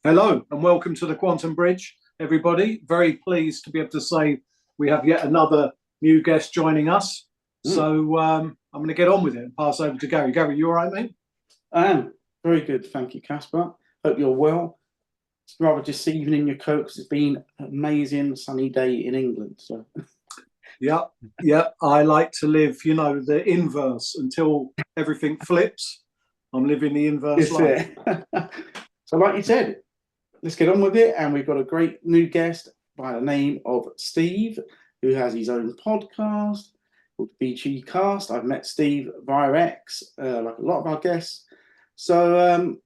Hello and welcome to the Quantum Bridge, everybody. Very pleased to be able to say we have yet another new guest joining us. Mm, So I'm going to get on with it and pass over to Gary. Gary, you all right, mate? I am very good, thank you, Caspar. Hope you're well. It's rather deceiving in your coat because it's been an amazing sunny day in England. So Yeah, yeah. I like to live, the inverse until everything flips. I'm living the inverse it's life. it. So, like you said, let's get on with it. And we've got a great new guest by the name of Steve, who has his own podcast called BG Cast. I've met Steve via X, like a lot of our guests. So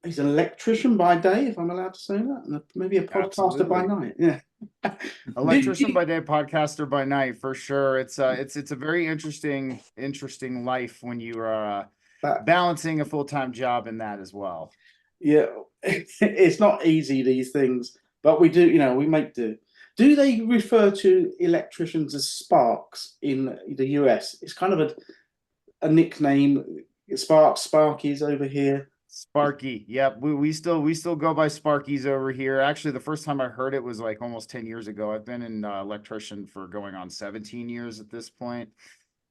he's an electrician by day, if I'm allowed to say that, and maybe a podcaster by Absolutely. night. Yeah. Electrician by day, podcaster by night, for sure. It's a very interesting life when you are That balancing a full-time job in that as well. yeah, it's not easy, these things, but we do, we make do. Do they refer to electricians as sparks in the US? It's kind of a nickname. Sparks, Sparkies over here. Sparky. Yep. We still go by Sparkies over here. Actually, the first time I heard it was like almost 10 years ago. I've been in electrician for going on 17 years at this point.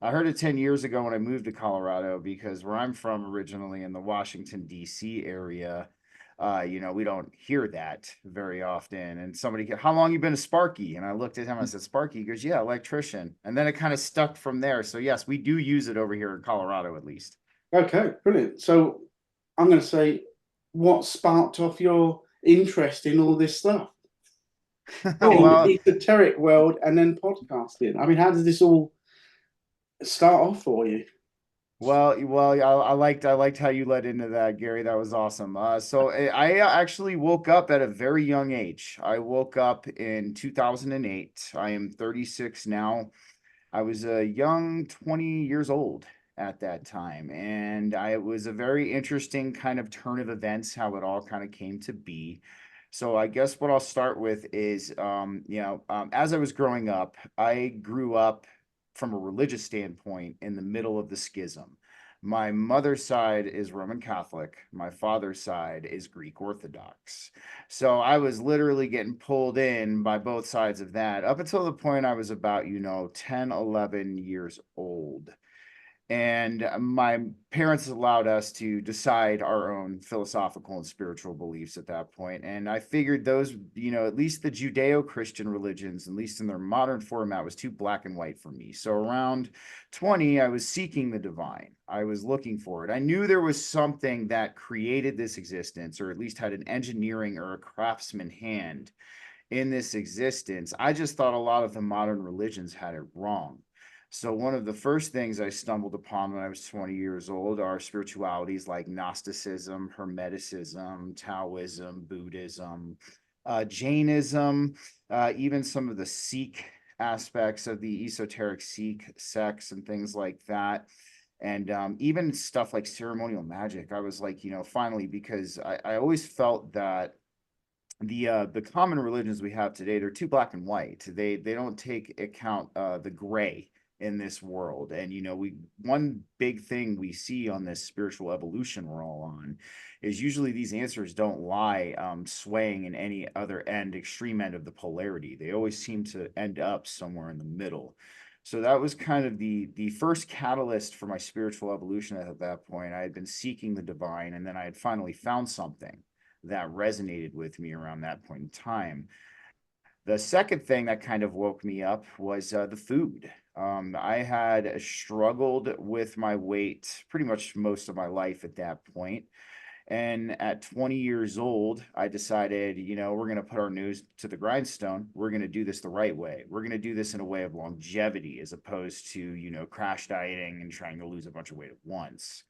I heard it 10 years ago when I moved to Colorado because where I'm from originally in the Washington, D.C. area, we don't hear that very often. And how long you been a Sparky? And I looked at him, I said, Sparky? He goes, yeah, electrician. And then it kind of stuck from there. So yes, we do use it over here in Colorado at least. Okay, brilliant. So I'm going to say, what sparked off your interest in all this stuff in Well, the esoteric world and then podcasting? I mean, how did this all start off for you? I liked how you led into that, Gary. That was awesome. I actually woke up at a very young age. I woke up in 2008. I am 36 now. I was a young 20 years old at that time, and it was a very interesting kind of turn of events, how it all kind of came to be. So I guess what I'll start with is, as I was growing up, I grew up from a religious standpoint in the middle of the schism. My mother's side is Roman Catholic. My father's side is Greek Orthodox. So I was literally getting pulled in by both sides of that up until the point I was about, 10, 11 years old. And my parents allowed us to decide our own philosophical and spiritual beliefs at that point. And I figured those, at least the Judeo-Christian religions, at least in their modern format, was too black and white for me. So around 20, I was seeking the divine. I was looking for it. I knew there was something that created this existence, or at least had an engineering or a craftsman hand in this existence. I just thought a lot of the modern religions had it wrong. So one of the first things I stumbled upon when I was 20 years old are spiritualities like Gnosticism, Hermeticism, Taoism, Buddhism, Jainism, even some of the Sikh aspects of the esoteric Sikh sects and things like that. And even stuff like ceremonial magic. I was like, finally, because I always felt that the common religions we have today, they're too black and white. They don't take account the gray in this world. And we one big thing we see on this spiritual evolution we're all on is usually these answers don't lie swaying in any other extreme end of the polarity. They always seem to end up somewhere in the middle. So that was kind of the first catalyst for my spiritual evolution at that point. I had been seeking the divine, and then I had finally found something that resonated with me around that point in time. The second thing that kind of woke me up was the food. I had struggled with my weight pretty much most of my life at that point. And at 20 years old, I decided, we're going to put our nose to the grindstone. We're going to do this the right way. We're going to do this in a way of longevity as opposed to, crash dieting and trying to lose a bunch of weight at once.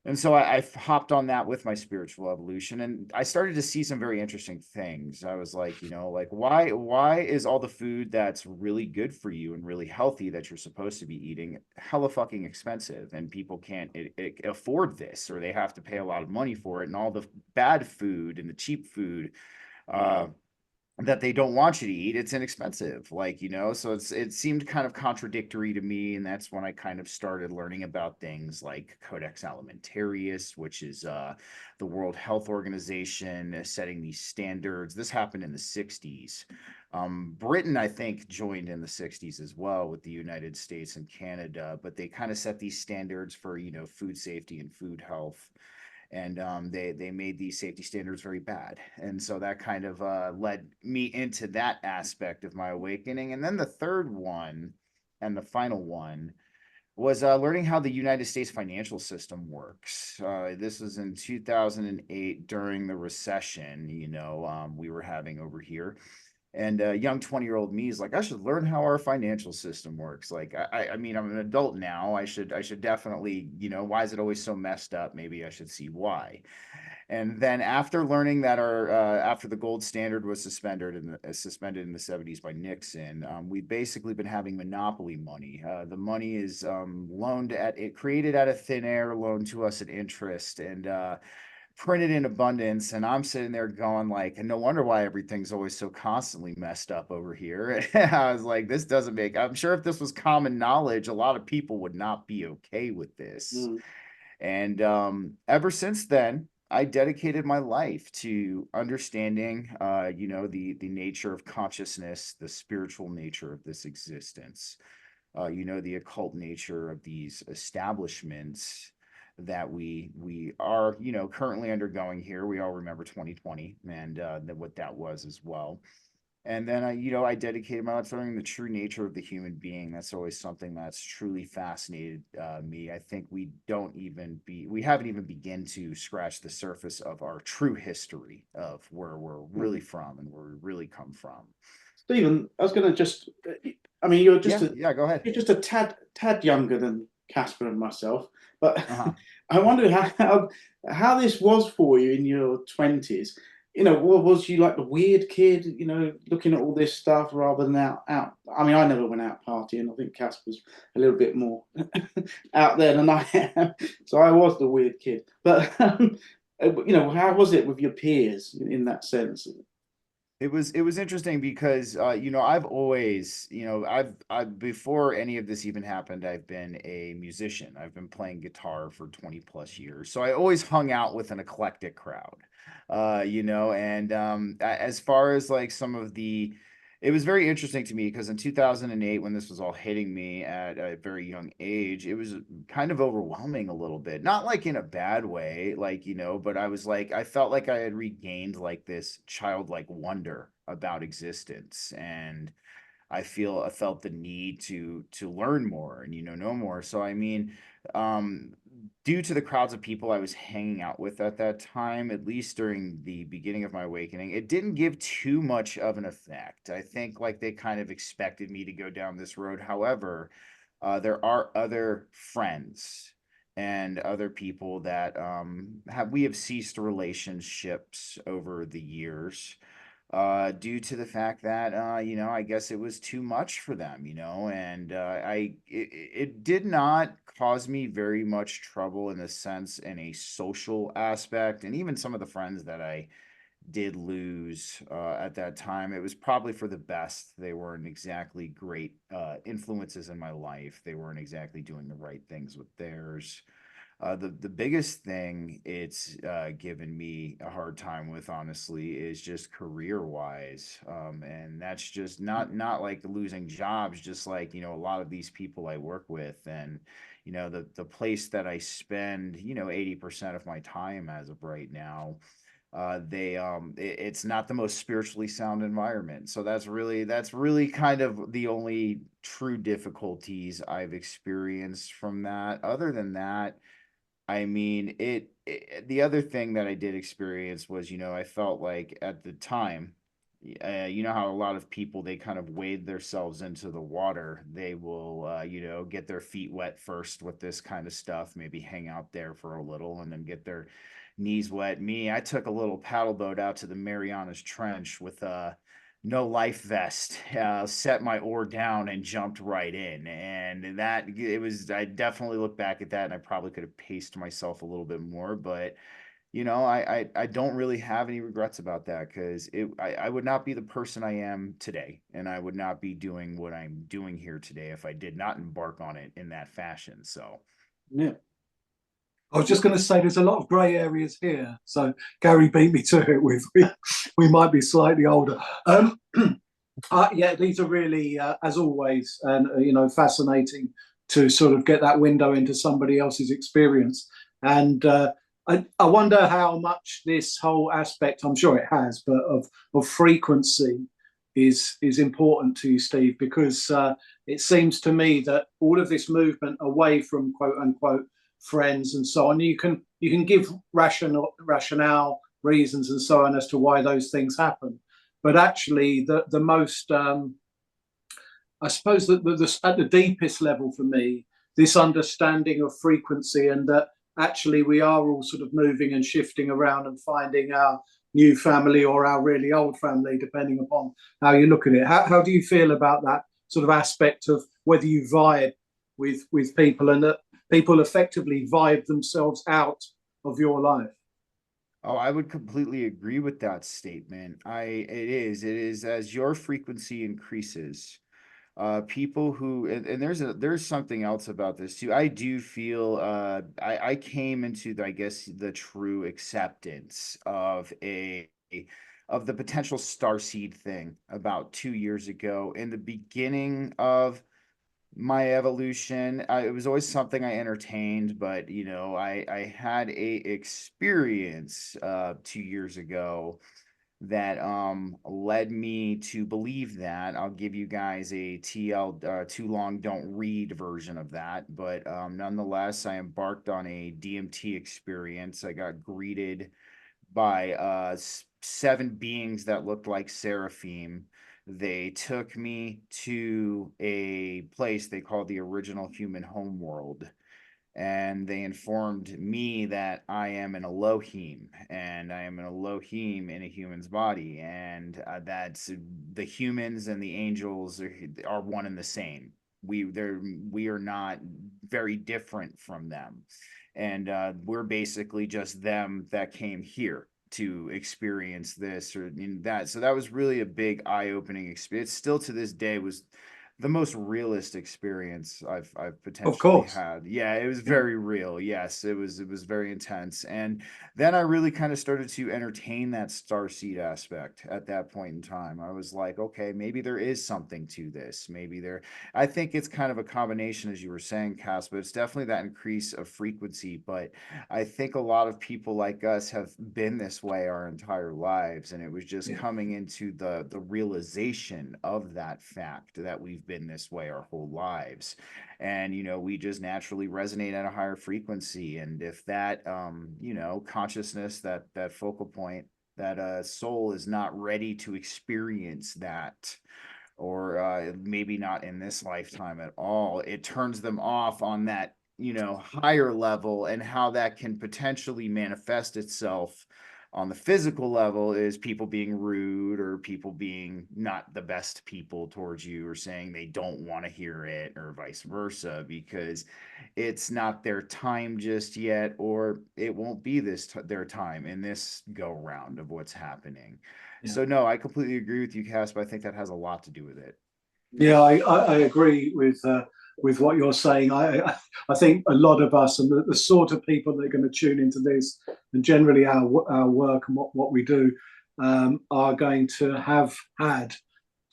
And so I hopped on that with my spiritual evolution, and I started to see some very interesting things. I was like, like why is all the food that's really good for you and really healthy that you're supposed to be eating hella fucking expensive, and people can't afford this, or they have to pay a lot of money for it, and all the bad food and the cheap food uh, that they don't want you to eat. It's inexpensive, like, so it seemed kind of contradictory to me. And that's when I kind of started learning about things like Codex Alimentarius, which is the World Health Organization setting these standards. This happened in the 60s. Britain, I think, joined in the 60s as well with the United States and Canada, but they kind of set these standards for, food safety and food health. And they made these safety standards very bad, and so that kind of led me into that aspect of my awakening. And then the third one, and the final one, was learning how the United States financial system works. This was in 2008 during the recession, we were having over here. And young 20-year-old me is like, I should learn how our financial system works. Like, I mean, I'm an adult now. I should definitely, why is it always so messed up? Maybe I should see why. And then after learning that after the gold standard was suspended in the 70s by Nixon, we've basically been having monopoly money. The money is created out of thin air, loaned to us at interest, and printed in abundance. And I'm sitting there going like, and no wonder why everything's always so constantly messed up over here. I was like, I'm sure if this was common knowledge, a lot of people would not be okay with this. Mm. And ever since then, I dedicated my life to understanding, the nature of consciousness, the spiritual nature of this existence, the occult nature of these establishments that we are, currently undergoing here. We all remember 2020 and what that was as well. And then I dedicated my life to learning the true nature of the human being. That's always something that's truly fascinated me. I think we haven't even begun to scratch the surface of our true history of where we're really from and where we really come from. Stephen, I was going to I mean, you're just yeah, go ahead. you're just a tad younger than Casper and myself, but Uh-huh. I wonder how this was for you in your 20s. What was you like, the weird kid, looking at all this stuff rather than out? I mean, I never went out partying. I think Casper's a little bit more out there than I am, so I was the weird kid. But how was it with your peers in that sense? It was interesting because I've always, I've before any of this even happened, I've been a musician. I've been playing guitar for 20 plus years. So I always hung out with an eclectic crowd. And as far as like it was very interesting to me because in 2008, when this was all hitting me at a very young age, it was kind of overwhelming a little bit. Not like in a bad way, like, but I felt like I had regained like this childlike wonder about existence. And I felt the need to learn more and know more. So I mean, due to the crowds of people I was hanging out with at that time, at least during the beginning of my awakening, it didn't give too much of an effect. I think like they kind of expected me to go down this road. However, there are other friends and other people that we have ceased relationships over the years due to the fact that I guess it was too much for them, and it did not cause me very much trouble in a sense in a social aspect. And even some of the friends that I did lose at that time, it was probably for the best. They weren't exactly great influences in my life. They weren't exactly doing the right things with theirs. The biggest thing it's given me a hard time with, honestly, is just career wise, and that's just not like losing jobs, just like a lot of these people I work with, and the place that I spend 80% of my time as of right now. It's not the most spiritually sound environment, so that's really kind of the only true difficulties I've experienced from that. Other than that, I mean, the other thing that I did experience was, I felt like at the time, you know how a lot of people, they kind of wade themselves into the water. They will, get their feet wet first with this kind of stuff, maybe hang out there for a little and then get their knees wet. I took a little paddle boat out to the Marianas Trench with no life vest, set my oar down and jumped right in. And I definitely look back at that and I probably could have paced myself a little bit more, but I don't really have any regrets about that, because I would not be the person I am today, and I would not be doing what I'm doing here today if I did not embark on it in that fashion. So, Yeah. I was just going to say there's a lot of grey areas here. So Gary beat me to it with we might be slightly older. Yeah, these are really, as always, and fascinating to sort of get that window into somebody else's experience. And I wonder how much this whole aspect, I'm sure it has, but of frequency is important to you, Steve, because it seems to me that all of this movement away from quote unquote friends and so on, you can give rationale reasons and so on as to why those things happen, but actually the most I suppose that at the deepest level for me, this understanding of frequency, and that actually we are all sort of moving and shifting around and finding our new family or our really old family, depending upon how you look at it. How do you feel about that sort of aspect of whether you vibe with people, and that people effectively vibe themselves out of your life? oh, I would completely agree with that statement. It is as your frequency increases, people who, and there's something else about this too. I do feel, I came into I guess the true acceptance of the potential starseed thing about 2 years ago, in the beginning of my evolution. It was always something I entertained, but I had a experience 2 years ago that led me to believe that. I'll give you guys a TL, too long don't read version of that, but nonetheless, I embarked on a DMT experience. I got greeted by seven beings that looked like seraphim. They took me to a place they called the original human homeworld, and they informed me that I am an Elohim, and I am an Elohim in a human's body, and that's the humans and the angels are one and the same. We are not very different from them, and we're basically just them that came here to experience this or in that. So that was really a big eye-opening experience. Still to this day was the most realist experience I've Of potentially course. had. Yeah, it was Yeah. very real. Yes, it was very intense. And then I really kind of started to entertain that starseed aspect at that point in time. I was like, okay, maybe there is something to this. I think it's kind of a combination, as you were saying, Cass, but it's definitely that increase of frequency. But I think a lot of people like us have been this way our entire lives, and it was just Yeah. coming into the realization of that fact that we've been this way our whole lives. And we just naturally resonate at a higher frequency, and if that consciousness, that focal point, that soul is not ready to experience that, or maybe not in this lifetime at all, it turns them off on that higher level. And how that can potentially manifest itself on the physical level is people being rude, or people being not the best people towards you, or saying they don't want to hear it, or vice versa, because it's not their time just yet, or it won't be their time in this go round of what's happening. Yeah. So no, I completely agree with you, Cass, but I think that has a lot to do with it. Yeah, I agree with what you're saying. I think a lot of us, and the sort of people that are going to tune into this, and generally our work and what we do, are going to have had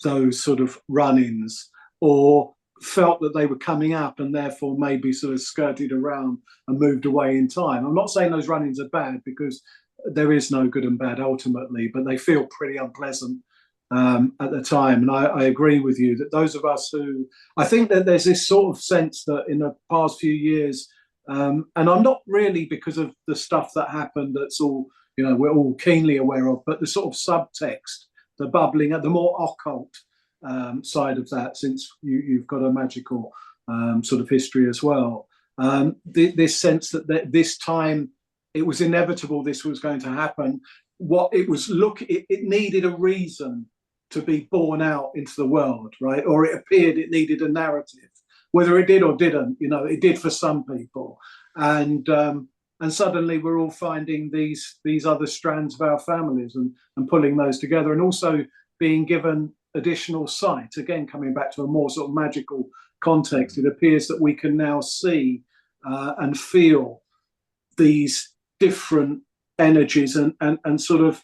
those sort of run-ins, or felt that they were coming up, and therefore maybe sort of skirted around and moved away in time. I'm not saying those run-ins are bad, because there is no good and bad ultimately, but they feel pretty unpleasant at the time. And I agree with you that those of us who, I think that there's this sort of sense that in the past few years, and I'm not really because of the stuff that happened that's all, we're all keenly aware of, but the sort of subtext, the bubbling, the more occult side of that, since you've got a magical sort of history as well. This sense that this time it was inevitable this was going to happen. What it was, it needed a reason to be born out into the world, right? Or it appeared it needed a narrative. Whether it did or didn't, it did for some people. And and suddenly we're all finding these other strands of our families and pulling those together, and also being given additional sight. Again, coming back to a more sort of magical context, it appears that we can now see and feel these different energies and sort of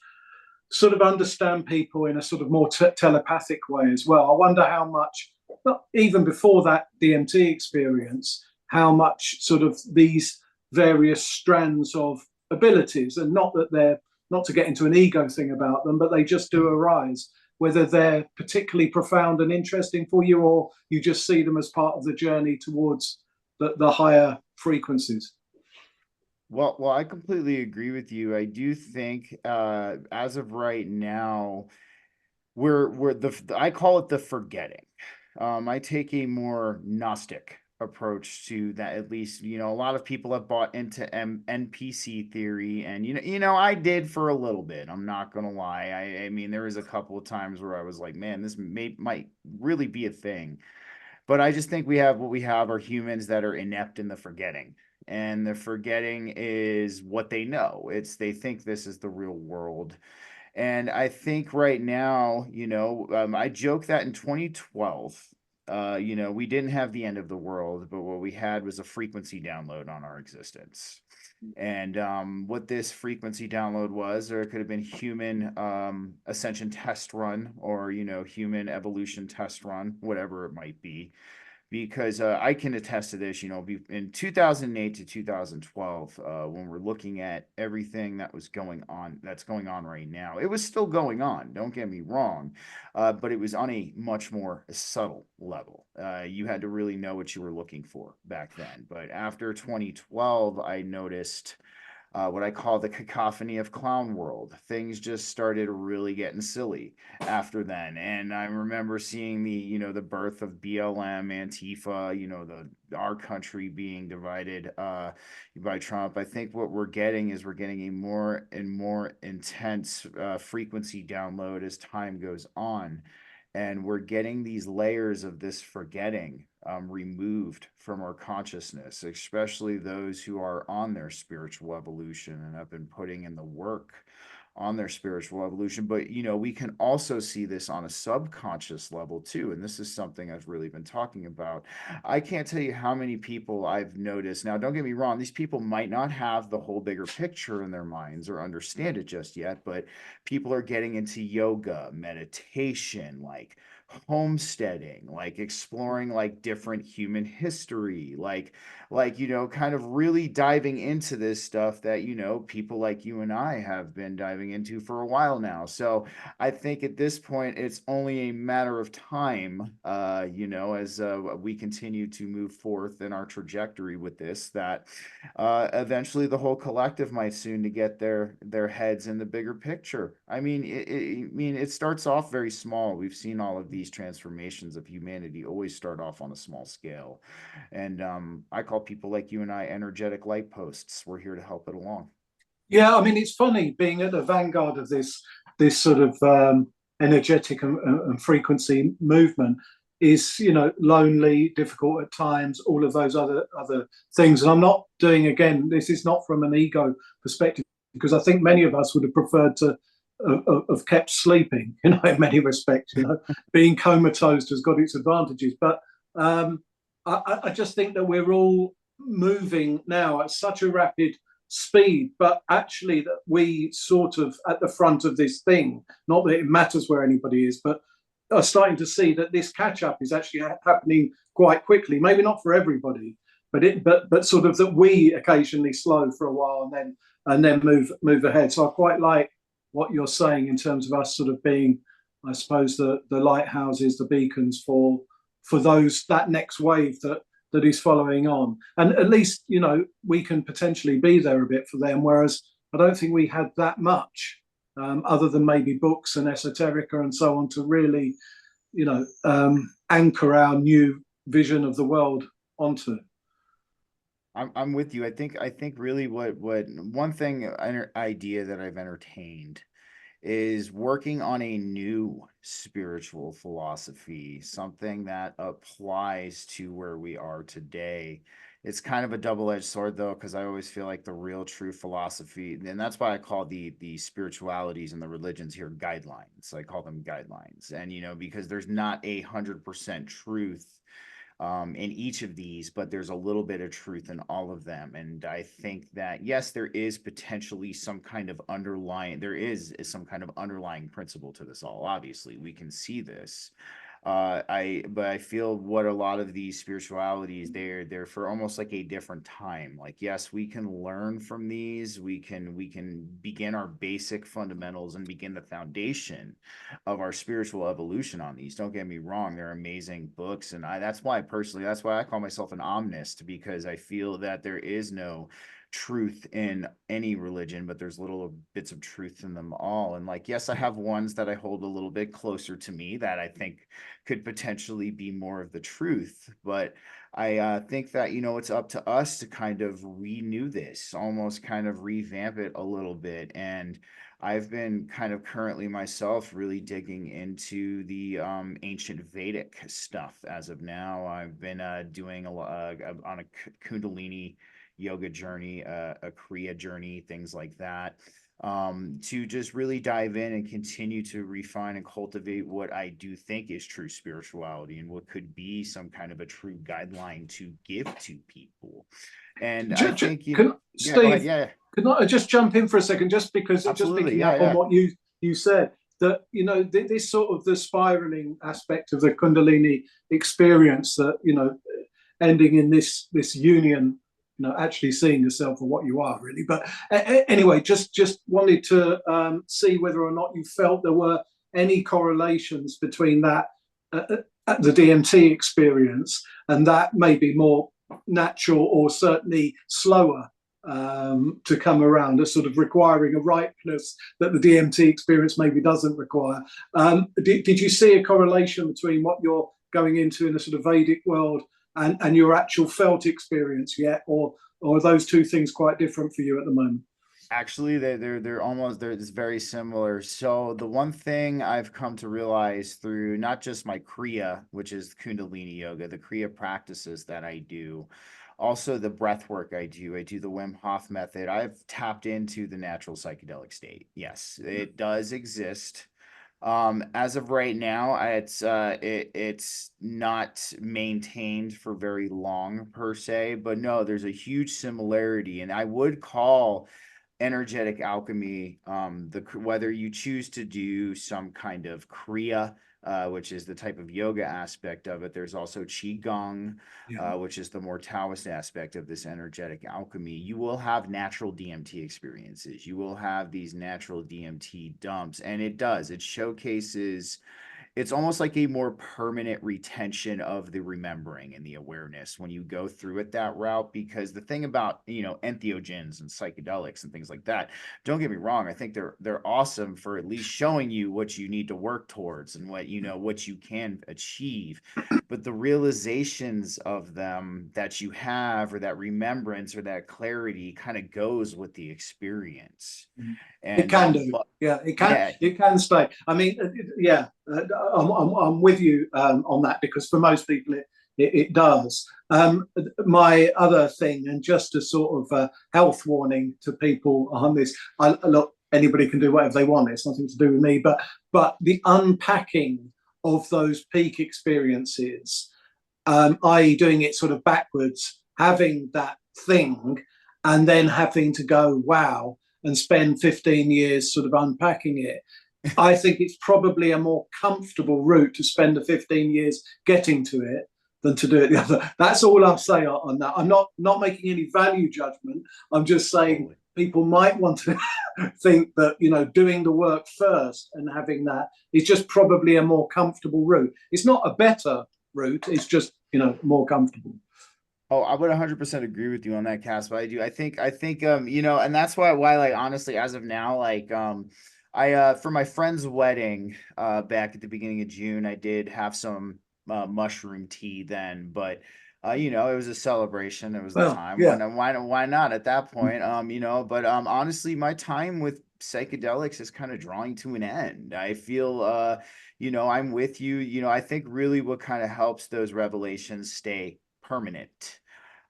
understand people in a sort of more telepathic way as well. I wonder how much, not even before that DMT experience, how much sort of these various strands of abilities, and not that they're, not to get into an ego thing about them, but they just do arise, whether they're particularly profound and interesting for you, or you just see them as part of the journey towards the higher frequencies. Well, I completely agree with you. I do think, as of right now, we're I call it the forgetting. I take a more Gnostic approach to that. At least, a lot of people have bought into NPC theory, and I did for a little bit. I'm not gonna lie. I mean, there was a couple of times where I was like, man, this might really be a thing. But I just think what we have are humans that are inept in the forgetting. And the forgetting is what they know. They think this is the real world. And I think right now, I joke that in 2012, we didn't have the end of the world, but what we had was a frequency download on our existence. And what this frequency download was, or it could have been human ascension test run, or human evolution test run, whatever it might be. Because I can attest to this, in 2008 to 2012, when we're looking at everything that's going on right now, it was still going on, don't get me wrong, but it was on a much more subtle level. You had to really know what you were looking for back then. But after 2012, I noticed what I call the cacophony of clown world. Things just started really getting silly after then. And I remember seeing the birth of BLM, Antifa, our country being divided by Trump. I think what we're getting is a more and more intense frequency download as time goes on. And we're getting these layers of this forgetting removed from our consciousness, especially those who are on their spiritual evolution and have been putting in the work on their spiritual evolution. But we can also see this on a subconscious level too, and this is something I've really been talking about. I can't tell you how many people I've noticed. Now, don't get me wrong, these people might not have the whole bigger picture in their minds or understand it just yet, but people are getting into yoga, meditation, like homesteading, like exploring like different human history, kind of really diving into this stuff that people like you and I have been diving into for a while now. So I think at this point it's only a matter of time, as we continue to move forth in our trajectory with this, that eventually the whole collective might soon to get their heads in the bigger picture. I mean, it starts off very small. We've seen all of these transformations of humanity always start off on a small scale, and I call people like you and I energetic light posts. We're here to help it along. Yeah, I mean, it's funny being at the vanguard of this sort of energetic and frequency movement is, lonely, difficult at times, all of those other things. And I'm not doing, again, this is not from an ego perspective, because I think many of us would have preferred to have kept sleeping, in many respects. Being comatose has got its advantages, but I just think that we're all moving now at such a rapid speed, but actually that we sort of at the front of this thing, not that it matters where anybody is, but are starting to see that this catch up is actually happening quite quickly. Maybe not for everybody, but sort of that we occasionally slow for a while and then move ahead. So I quite like what you're saying in terms of us sort of being, I suppose, the lighthouses, the beacons for those, that next wave that is following on. And at least, we can potentially be there a bit for them, whereas I don't think we had that much, other than maybe books and esoterica and so on, to really, anchor our new vision of the world onto. I'm with you. I think really what one idea that I've entertained is working on a new spiritual philosophy, something that applies to where we are today. It's kind of a double-edged sword though, because I always feel like the real true philosophy, and that's why I call the spiritualities and the religions here guidelines. I call them guidelines. And because there's not 100% truth in each of these, but there's a little bit of truth in all of them. And I think that, yes, there is potentially some kind of some kind of underlying principle to this all. Obviously, we can see this. But I feel what a lot of these spiritualities, they're for almost like a different time. Like, yes, we can learn from these. We can begin our basic fundamentals and begin the foundation of our spiritual evolution on these. Don't get me wrong, they're amazing books, and that's why I call myself an omnist, because I feel that there is no truth in any religion, but there's little bits of truth in them all. And like, yes, I have ones that I hold a little bit closer to me that I think could potentially be more of the truth. But I think that, it's up to us to kind of renew this, almost kind of revamp it a little bit. And I've been kind of currently myself really digging into the ancient Vedic stuff as of now. I've been doing on a Kundalini yoga journey, a Kriya journey, things like that, to just really dive in and continue to refine and cultivate what I do think is true spirituality and what could be some kind of a true guideline to give to people. And I think, yeah, go ahead. Steve, Yeah, can I just jump in for a second, just because just absolutely. picking Yeah, up on yeah. what you said, that this sort of the spiraling aspect of the Kundalini experience, that ending in this union, actually seeing yourself for what you are really. But anyway, just wanted to see whether or not you felt there were any correlations between that the DMT experience and that maybe more natural or certainly slower to come around, as sort of requiring a ripeness that the DMT experience maybe doesn't require. Did you see a correlation between what you're going into in a sort of Vedic world and your actual felt experience yet, or are those two things quite different for you at the moment? Actually, it's very similar. So the one thing I've come to realize through not just my Kriya, which is Kundalini yoga, the Kriya practices that I do, also the breath work I do the Wim Hof method. I've tapped into the natural psychedelic state. Yes, it does exist. As of right now, it's not maintained for very long per se, but no, there's a huge similarity, and I would call energetic alchemy, whether you choose to do some kind of kriya, which is the type of yoga aspect of it. There's also qigong, Yeah. which is the more Taoist aspect of this energetic alchemy. You will have natural DMT experiences. You will have these natural DMT dumps, and it showcases, it's almost like a more permanent retention of the remembering and the awareness when you go through it that route. Because the thing about, entheogens and psychedelics and things like that, don't get me wrong, I think they're awesome for at least showing you what you need to work towards and what you can achieve. But the realizations of them that you have, or that remembrance or that clarity, kind of goes with the experience. It And can do. Yeah, it can. yeah, It can stay. I mean, yeah, I'm with you on that, because for most people it does. My other thing, and just a sort of health warning to people on this, look, anybody can do whatever they want. It's nothing to do with me. But the unpacking of those peak experiences, i.e., doing it sort of backwards, having that thing, and then having to go, wow, and spend 15 years sort of unpacking it. I think it's probably a more comfortable route to spend the 15 years getting to it than to do it the other. That's all I'll say on that. I'm not making any value judgment. I'm just saying totally. people might want to think that, doing the work first and having that is just probably a more comfortable route. It's not a better route. It's just, more comfortable. Oh, I would 100% agree with you on that, Cass. But I think, and that's why, like, honestly, as of now, like, for my friend's wedding, back at the beginning of June, I did have some mushroom tea then, but, it was a celebration. It was the Well, time. yeah. Why not at that point? But honestly, my time with psychedelics is kind of drawing to an end. I feel, I'm with you. I think really what kind of helps those revelations stay permanent,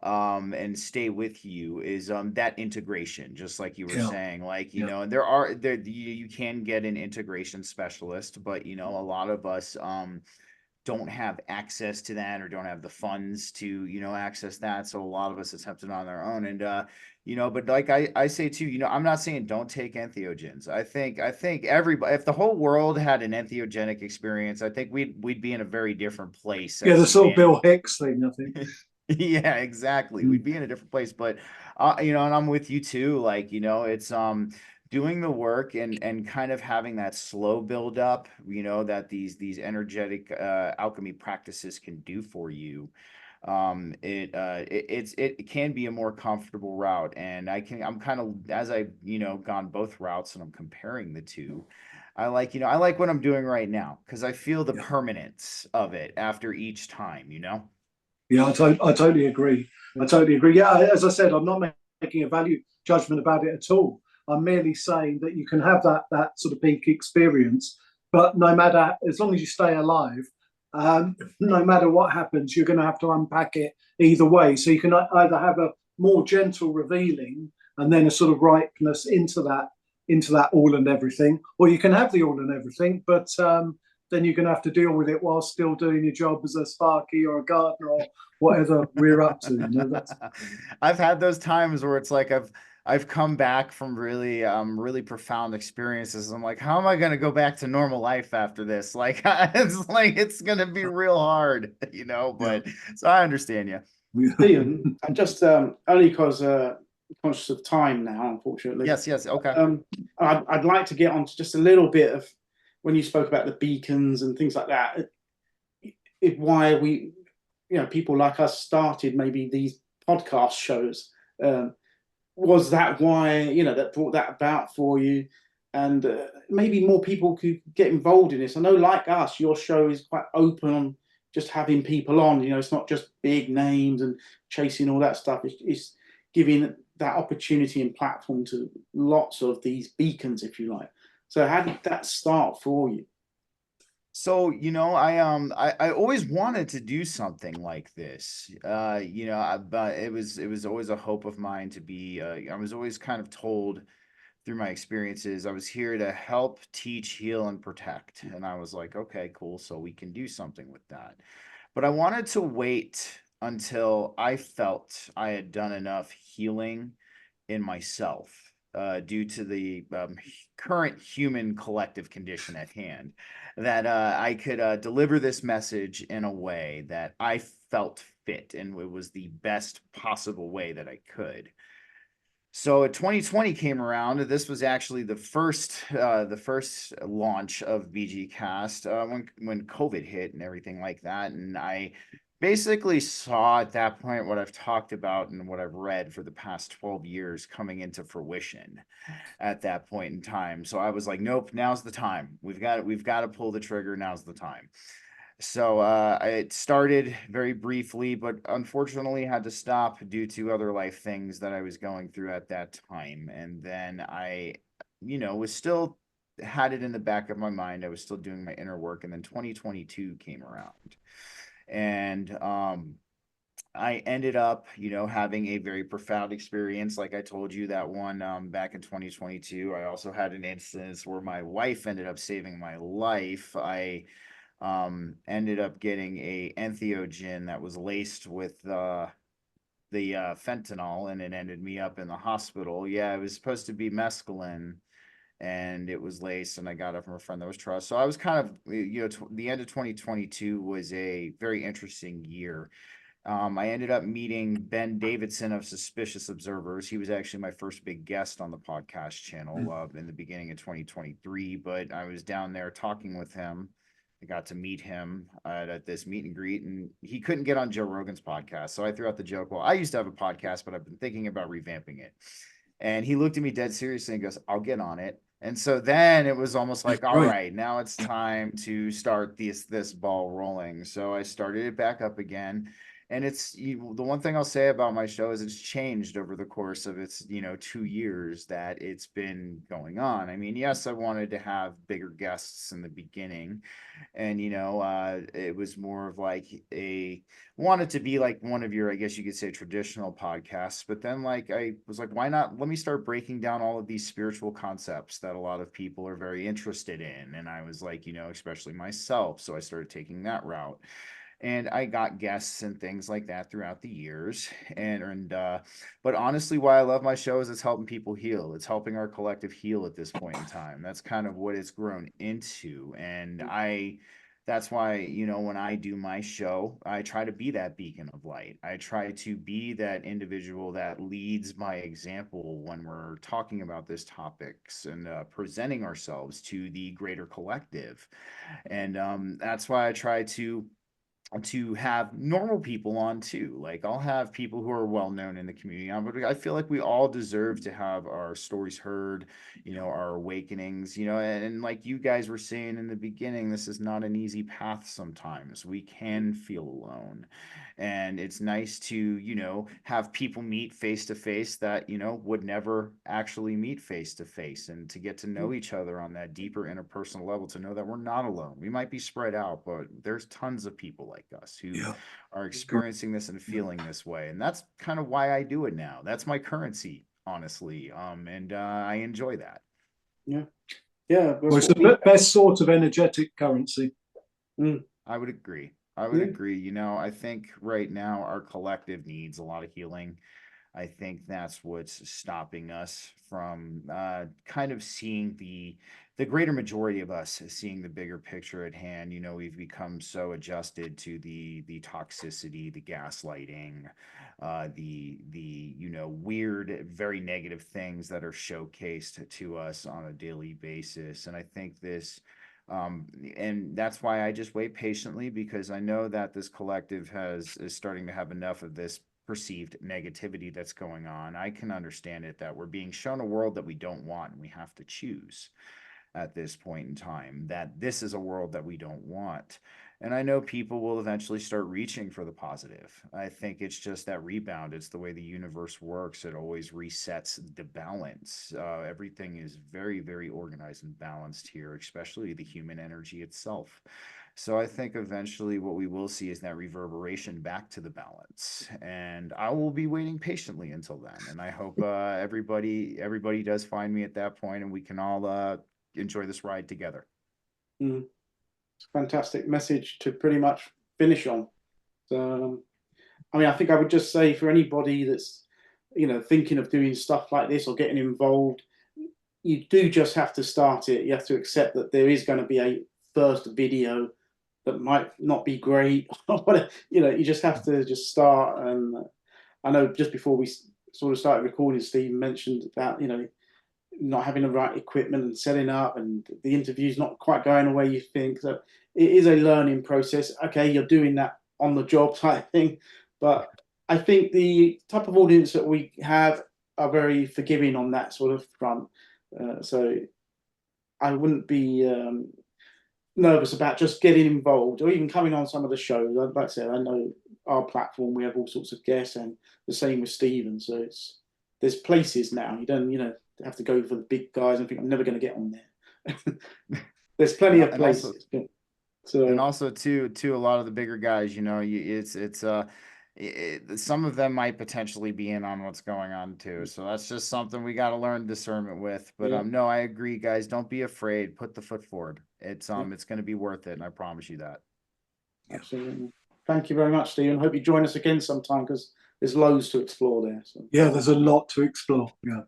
and stay with you is that integration, just like you were Yeah. saying. Like, Yeah. and you can get an integration specialist, but a lot of us don't have access to that or don't have the funds to access that, so a lot of us attempt it on their own. And but like I say too, I'm not saying don't take entheogens. I think everybody, if the whole world had an entheogenic experience, I think we'd be in a very different place Yeah, as the sort of Bill humanity. Hicks thing, I think. Yeah, exactly. We'd be in a different place, but and I'm with you too. Like, it's doing the work and kind of having that slow build up, that these energetic alchemy practices can do for you. It can be a more comfortable route, and I'm kind of, as I've gone both routes and I'm comparing the two. I like what I'm doing right now because I feel the Yeah. permanence of it after each time. Yeah, I totally agree. I totally agree. Yeah, as I said, I'm not making a value judgment about it at all. I'm merely saying that you can have that sort of peak experience, but no matter, as long as you stay alive, no matter what happens, you're going to have to unpack it either way. So you can either have a more gentle revealing and then a sort of ripeness into that all and everything, or you can have the all and everything, but then you're going to have to deal with it while still doing your job as a sparky or a gardener or whatever we're up to. That's I've had those times where it's like I've come back from really profound experiences. I'm like, how am I gonna go back to normal life after this? Like it's gonna be real hard, yeah. but so I understand you. Ian, I'm just only because conscious of time now, unfortunately. Yes, okay. I'd like to get on to just a little bit of when you spoke about the beacons and things like that. Why we, people like us started maybe these podcast shows. Was that why that brought that about for you? And maybe more people could get involved in this. I know, like us, your show is quite open on just having people on. It's not just big names and chasing all that stuff. It's giving that opportunity and platform to lots of these beacons, if you like. So how did that start for you? So, I always wanted to do something like this. But it was always a hope of mine to be I was always kind of told through my experiences I was here to help, teach, heal, and protect. And I was like, okay, cool, so we can do something with that. But I wanted to wait until I felt I had done enough healing in myself, due to the current human collective condition at hand, that I could deliver this message in a way that I felt fit and it was the best possible way that I could. So 2020 came around. This was actually the first launch of BG Cast, when COVID hit and everything like that, and I basically saw at that point what I've talked about and what I've read for the past 12 years coming into fruition at that point in time. So I was like, nope, now's the time. We've got to pull the trigger. Now's the time. So it started very briefly, but unfortunately had to stop due to other life things that I was going through at that time. And then I, was still had it in the back of my mind. I was still doing my inner work. And then 2022 came around. And I ended up, having a very profound experience. Like I told you, that one back in 2022. I also had an instance where my wife ended up saving my life. I ended up getting a entheogen that was laced with the fentanyl, and it ended me up in the hospital. Yeah, it was supposed to be mescaline, and it was laced, and I got it from a friend that was trust. So I was kind of, the end of 2022 was a very interesting year. I ended up meeting Ben Davidson of Suspicious Observers. He was actually my first big guest on the podcast channel in the beginning of 2023, but I was down there talking with him. I got to meet him at this meet and greet, and he couldn't get on Joe Rogan's podcast. So I threw out the joke, well, I used to have a podcast, but I've been thinking about revamping it. And he looked at me dead seriously and goes, I'll get on it. And so then it was almost like, all right, now it's time to start this ball rolling. So I started it back up again. And the one thing I'll say about my show is it's changed over the course of its 2 years that it's been going on. I mean, yes, I wanted to have bigger guests in the beginning, and it was more of like wanted to be like one of your, I guess you could say, traditional podcasts. But then like I was like, why not let me start breaking down all of these spiritual concepts that a lot of people are very interested in. And I was like, especially myself, so I started taking that route, and I got guests and things like that throughout the years. But honestly, why I love my show is it's helping people heal. It's helping our collective heal at this point in time. That's kind of what it's grown into. And that's why, when I do my show, I try to be that beacon of light. I try to be that individual that leads by example when we're talking about this topics and presenting ourselves to the greater collective. And that's why I try to have normal people on too. Like I'll have people who are well known in the community on, but I feel like we all deserve to have our stories heard, our awakenings, and like you guys were saying in the beginning, this is not an easy path sometimes. We can feel alone. And it's nice to, have people meet face to face that, would never actually meet face to face, and to get to know each other on that deeper interpersonal level, to know that we're not alone. We might be spread out, but there's tons of people like us who Yeah. are experiencing this and feeling this way. And that's kind of why I do it now. That's my currency, honestly. And I enjoy that. Yeah. Yeah. Well, it's the best sort of energetic currency. I would agree. I would agree. I think right now our collective needs a lot of healing. I think that's what's stopping us from kind of seeing the greater majority of us seeing the bigger picture at hand. We've become so adjusted to the toxicity, the gaslighting, the weird, very negative things that are showcased to us on a daily basis. And I think and that's why I just wait patiently, because I know that this collective is starting to have enough of this perceived negativity that's going on. I can understand it, that we're being shown a world that we don't want, and we have to choose at this point in time that this is a world that we don't want. And I know people will eventually start reaching for the positive. I think it's just that rebound. It's the way the universe works. It always resets the balance. Everything is very, very organized and balanced here, especially the human energy itself. So I think eventually what we will see is that reverberation back to the balance. And I will be waiting patiently until then. And I hope everybody does find me at that point, and we can all enjoy this ride together. It's a fantastic message to pretty much finish on. So, I mean, I think I would just say for anybody that's, thinking of doing stuff like this or getting involved, you do just have to start it. You have to accept that there is going to be a first video that might not be great. You just have to just start. And I know just before we sort of started recording, Steve mentioned about, not having the right equipment and setting up, and the interview's not quite going the way you think. So it is a learning process. Okay, you're doing that on the job type thing, but I think the type of audience that we have are very forgiving on that sort of front. So I wouldn't be nervous about just getting involved or even coming on some of the shows. Like I said, I know our platform, we have all sorts of guests, and the same with Stephen. So there's places now. You don't, have to go for the big guys and think I'm never going to get on there. There's plenty of places. And also too, a lot of the bigger guys, some of them might potentially be in on what's going on too. So that's just something we got to learn discernment with. But no, I agree, guys. Don't be afraid. Put the foot forward. It's going to be worth it, and I promise you that. Absolutely. Thank you very much, Stephen. Hope you join us again sometime, because there's loads to explore there. So. Yeah, there's a lot to explore. Yeah.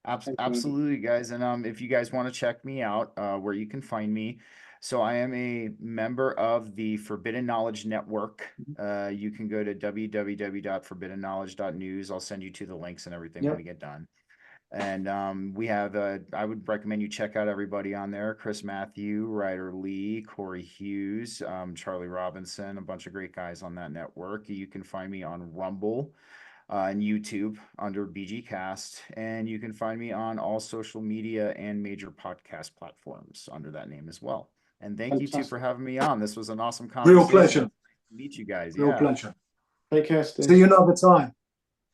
Absolutely, guys. And if you guys want to check me out, where you can find me. So I am a member of the Forbidden Knowledge Network. You can go to www.forbiddenknowledge.news. I'll send you to the links and everything when we get done. And we have, I would recommend you check out everybody on there: Chris Matthew, Ryder Lee, Corey Hughes, Charlie Robinson, a bunch of great guys on that network. You can find me on Rumble and YouTube under BG Cast, and you can find me on all social media and major podcast platforms under that name as well. And thank you too for having me on. This was an awesome conversation. Real pleasure. Meet you guys. Real pleasure. Take care, Steve. See you another time.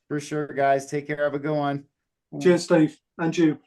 For sure, guys. Take care. Have a good one. Cheers, Steve, and you.